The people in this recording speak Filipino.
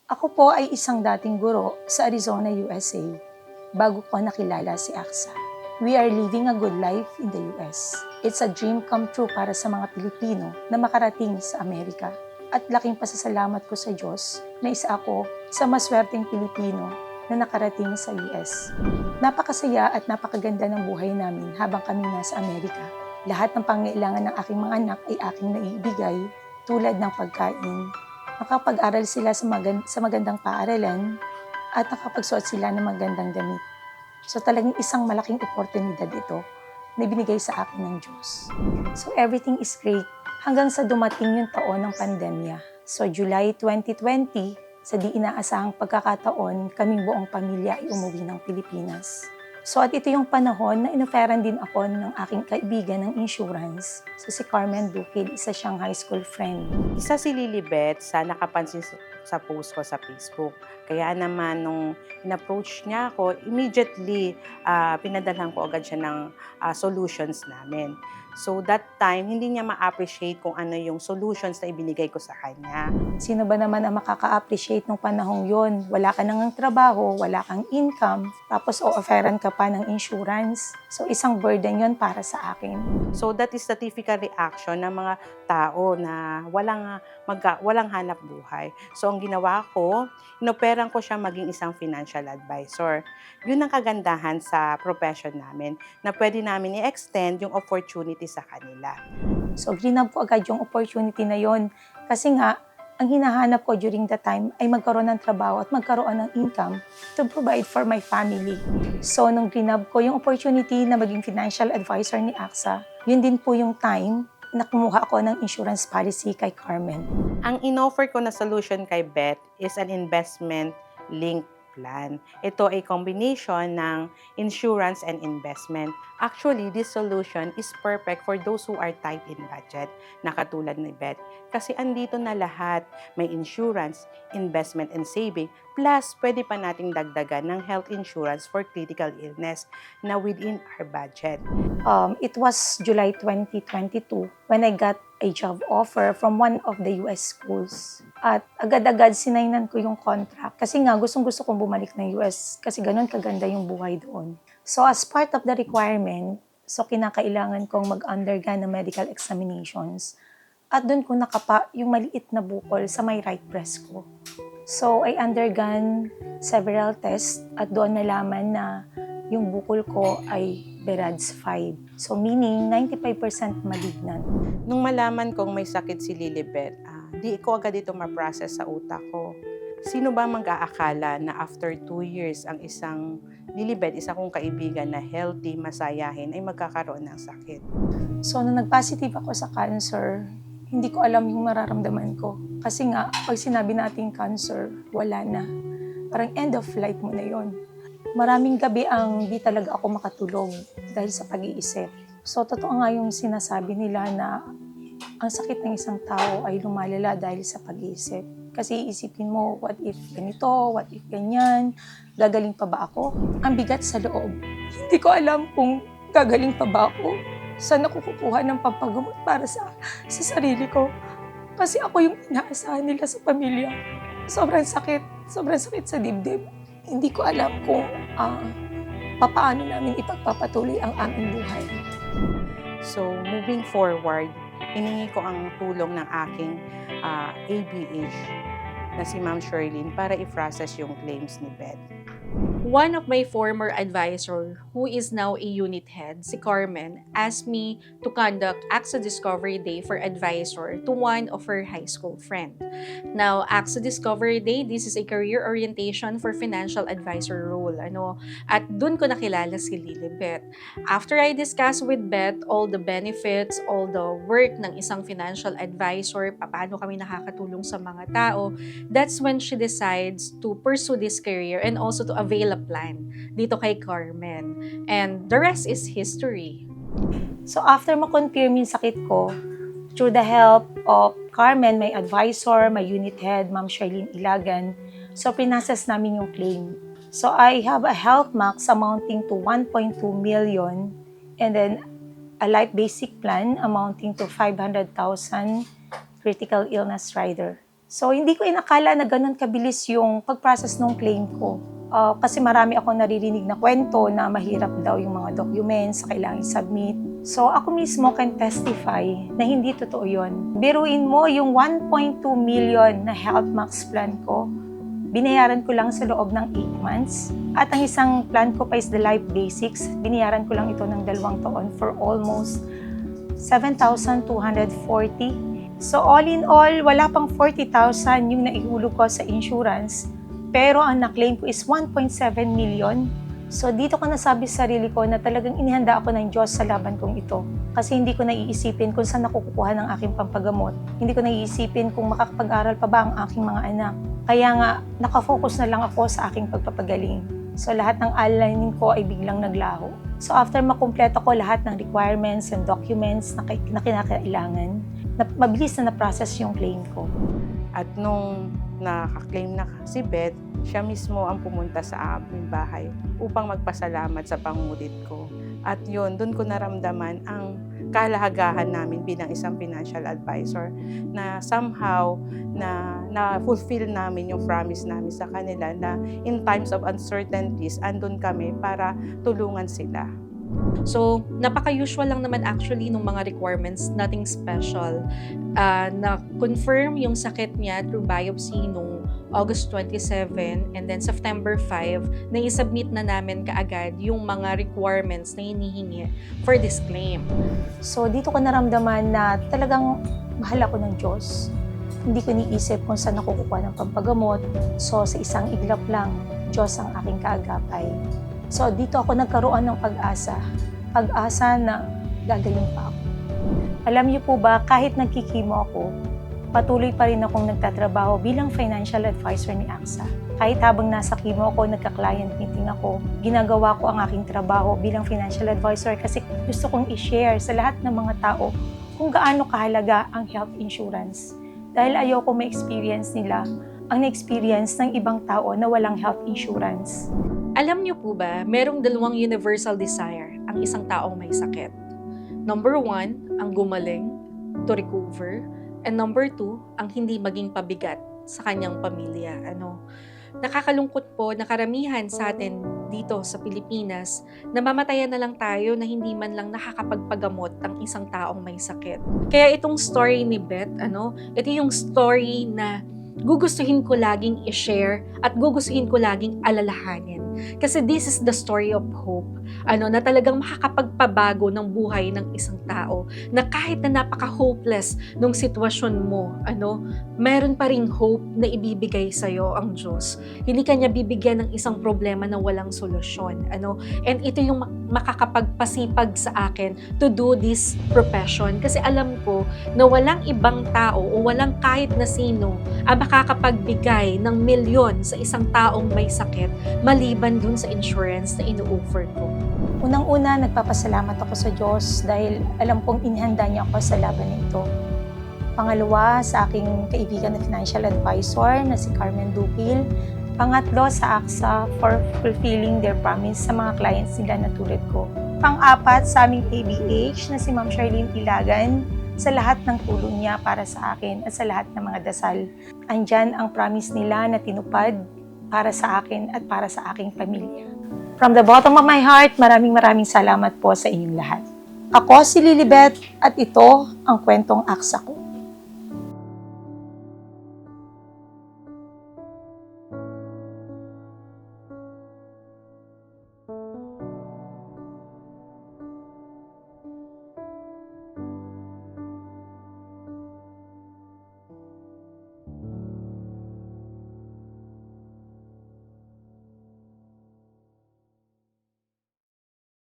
Ako po ay isang dating guro sa Arizona, USA, bago ko nakilala si Aksa. We are living a good life in the US. It's a dream come true para sa mga Pilipino na makarating sa Amerika. At laking pasasalamat ko sa Diyos na isa ako sa maswerteng Pilipino na nakarating sa US. Napakasaya at napakaganda ng buhay namin habang kami nasa Amerika. Lahat ng pangailangan ng aking mga anak ay aking naibigay tulad ng pagkain. Nakapag-aral sila sa magandang paaralan at nakapagsuot sila ng magandang damit. So talagang isang malaking oportunidad ito na binigay sa akin ng Diyos. So everything is great hanggang sa dumating yung taon ng pandemya. So July 2020, sa di inaasahang pagkakataon, kaming buong pamilya ay umuwi ng Pilipinas. So at ito yung panahon na inoferan din ako ng aking kaibigan ng insurance. So si Carmen Bukid, isa siyang high school friend. Isa si Lilibet sa nakapansin sa post ko sa Facebook. Kaya naman nung in-approach niya ako, immediately pinadalhan ko agad siya ng solutions namin. So that time, hindi niya ma-appreciate kung ano yung solutions na ibinigay ko sa kanya. Sino ba naman ang makaka-appreciate nung panahong yon? Wala ka nang trabaho, wala kang income, tapos o-offeran ka pa ng insurance. So isang burden yon para sa akin. So that is the typical reaction ng mga tao na walang hanap buhay. So ang ginawa ko, inoperan ko siya maging isang financial advisor. Yun ang kagandahan sa profession namin, na pwede namin i-extend yung opportunity sa kanila. So grinab ko agad yung opportunity na yon kasi nga, ang hinahanap ko during that time ay magkaroon ng trabaho at magkaroon ng income to provide for my family. So nung grinab ko yung opportunity na maging financial advisor ni AXA, yun din po yung time na kumuha ako ng insurance policy kay Carmen. Ang in-offer ko na solution kay Beth is an investment-linked plan. Ito ay combination ng insurance and investment. Actually, this solution is perfect for those who are tight in budget, na katulad ni Beth. Kasi andito na lahat. May insurance, investment and saving, plus pwede pa nating dagdagan ng health insurance for critical illness na within our budget. It was July 2022 when I got a job offer from one of the US schools. At agad-agad sinainan ko yung contract kasi nga gustong-gusto kong bumalik ng US kasi ganun kaganda yung buhay doon. So as part of the requirement, so kinakailangan kong mag-undergo ng medical examinations. At doon ko nakapa yung maliit na bukol sa may right breast ko. So I undergone several tests at doon nalaman na yung bukol ko ay Berad's 5. So meaning 95% malignant. Nung malaman kong may sakit si Lilibet, di ko agad ito ma-process sa utak ko. Sino ba mag-aakala na after 2 years ang isang Lilibet, isa kong kaibigan na healthy, masayahin, ay magkakaroon ng sakit? So nung nag-positive ako sa cancer, hindi ko alam yung mararamdaman ko. Kasi nga, pag sinabi natin cancer, wala na. Parang end of life mo na yon. Maraming gabi ang di talaga ako makatulog dahil sa pag-iisip. So, totoo nga yung sinasabi nila na ang sakit ng isang tao ay lumalala dahil sa pag-iisip. Kasi iisipin mo, what if ganito, what if ganyan, gagaling pa ba ako? Ang bigat sa loob. Hindi ko alam kung gagaling pa ba ako. Saan ako kukuha ng pampagamot para sa sarili ko? Kasi ako yung inaasahan nila sa pamilya. Sobrang sakit sa dibdib. Hindi ko alam kung paano namin ipagpapatuloy ang aming buhay. So, moving forward, hiningi ko ang tulong ng aking ABH na si Ma'am Sherlyn para i-process yung claims ni Beth. One of my former advisor, who is now a unit head, si Carmen, asked me to conduct AXA Discovery Day for advisor to one of her high school friend. Now, AXA Discovery Day, this is a career orientation for financial advisor role. At dun ko nakilala si Lilibet. After I discussed with Beth all the benefits, all the work ng isang financial advisor, paano kami nakakatulong sa mga tao, that's when she decides to pursue this career and also to avail a plan dito kay Carmen. And the rest is history. So after ma-confirm yung sakit ko, through the help of Carmen, my advisor, my unit head, Ma'am Sherlyn Ilagan, so pinasas namin yung claim. So I have a health max amounting to 1.2 million and then a life basic plan amounting to 500,000 critical illness rider. So, hindi ko inakala na ganun kabilis yung pag-process ng claim ko. Kasi marami akong naririnig na kwento na mahirap daw yung mga documents na kailangan i-submit. So, ako mismo can testify na hindi totoo yun. Biruin mo yung 1.2 million na Health Max plan ko, binayaran ko lang sa loob ng 8 months. At ang isang plan ko pa is the Life Basics. Binayaran ko lang ito ng 2 taon for almost 7,240. So all in all, wala pang 40,000 yung naihulog ko sa insurance. Pero ang na-claim ko is 1.7 million. So dito ko nasabi sa sarili ko na talagang inihanda ako ng Diyos sa laban kong ito. Kasi hindi ko naiisipin kung saan nakukuha ng aking pampagamot. Hindi ko naiisipin kung makakapag-aral pa ba ang aking mga anak. Kaya nga, nakafocus na lang ako sa aking pagpapagaling. So lahat ng alalahanin ko ay biglang naglaho. So after makumpleto ko lahat ng requirements and documents na kinakailangan, mabilis na na-process yung claim ko. At nung naka-claim na si Beth, siya mismo ang pumunta sa aming bahay upang magpasalamat sa pangulit ko. At yun, doon ko naramdaman ang kahalagahan namin bilang isang financial advisor na somehow na-fulfill namin yung promise namin sa kanila na in times of uncertainties, andun kami para tulungan sila. So, napaka-usual lang naman actually ng mga requirements, nothing special. Na-confirm yung sakit niya through biopsy nung August 27 and then September 5, na i-submit na namin kaagad yung mga requirements na hinihingi for this claim. So dito ko naramdaman na talagang mahal ako ng Diyos. Hindi ko niisip kung saan nakukuha ng pampagamot. So sa isang iglap lang, Diyos ang aking kaagapay. So dito ako nagkaroon ng pag-asa. Pag-asa na gagaling pa ako. Alam niyo po ba, kahit nagkikimo ako, patuloy pa rin akong nagtatrabaho bilang financial advisor ni AXA. Kahit habang nasa chemo ako, nagka-client meeting ako, ginagawa ko ang aking trabaho bilang financial advisor kasi gusto kong i-share sa lahat ng mga tao kung gaano kahalaga ang health insurance. Dahil ayoko ma-experience nila ang na-experience ng ibang tao na walang health insurance. Alam niyo po ba, merong 2 universal desire ang isang taong may sakit. Number 1, ang gumaling, to recover. And number 2, ang hindi maging pabigat sa kanyang pamilya. Nakakalungkot po na karamihan sa atin dito sa Pilipinas, namamatayan na lang tayo na hindi man lang nakakapagpagamot ang isang taong may sakit. Kaya itong story ni Beth, ito yung story na gugustuhin ko laging i-share at gugustuhin ko laging alalahanin. Kasi this is the story of hope. Na talagang makakapagpabago ng buhay ng isang tao. Na kahit na napaka-hopeless nung sitwasyon mo, meron pa ring hope na ibibigay sa'yo ang Diyos. Hindi kanya bibigyan ng isang problema na walang solusyon. And ito yung makakapagpasipag sa akin to do this profession. Kasi alam ko na walang ibang tao o walang kahit na sino ang makakapagbigay ng milyon sa isang taong may sakit maliban dun sa insurance na ino-offer ko. Unang-una, nagpapasalamat ako sa Diyos dahil alam kong inihanda niya ako sa laban na ito. Pangalawa, sa aking kaibigan na financial advisor na si Carmen Dupil. Pangatlo, sa AXA for fulfilling their promise sa mga clients nila na tulad ko. Pang-apat, sa aming ABH na si Ma'am Charlene Ilagan sa lahat ng tulong niya para sa akin at sa lahat ng mga dasal. Andyan ang promise nila na tinupad para sa akin at para sa aking pamilya. From the bottom of my heart, maraming salamat po sa inyong lahat. Ako si Lilibet at ito ang kwentong AXA ko.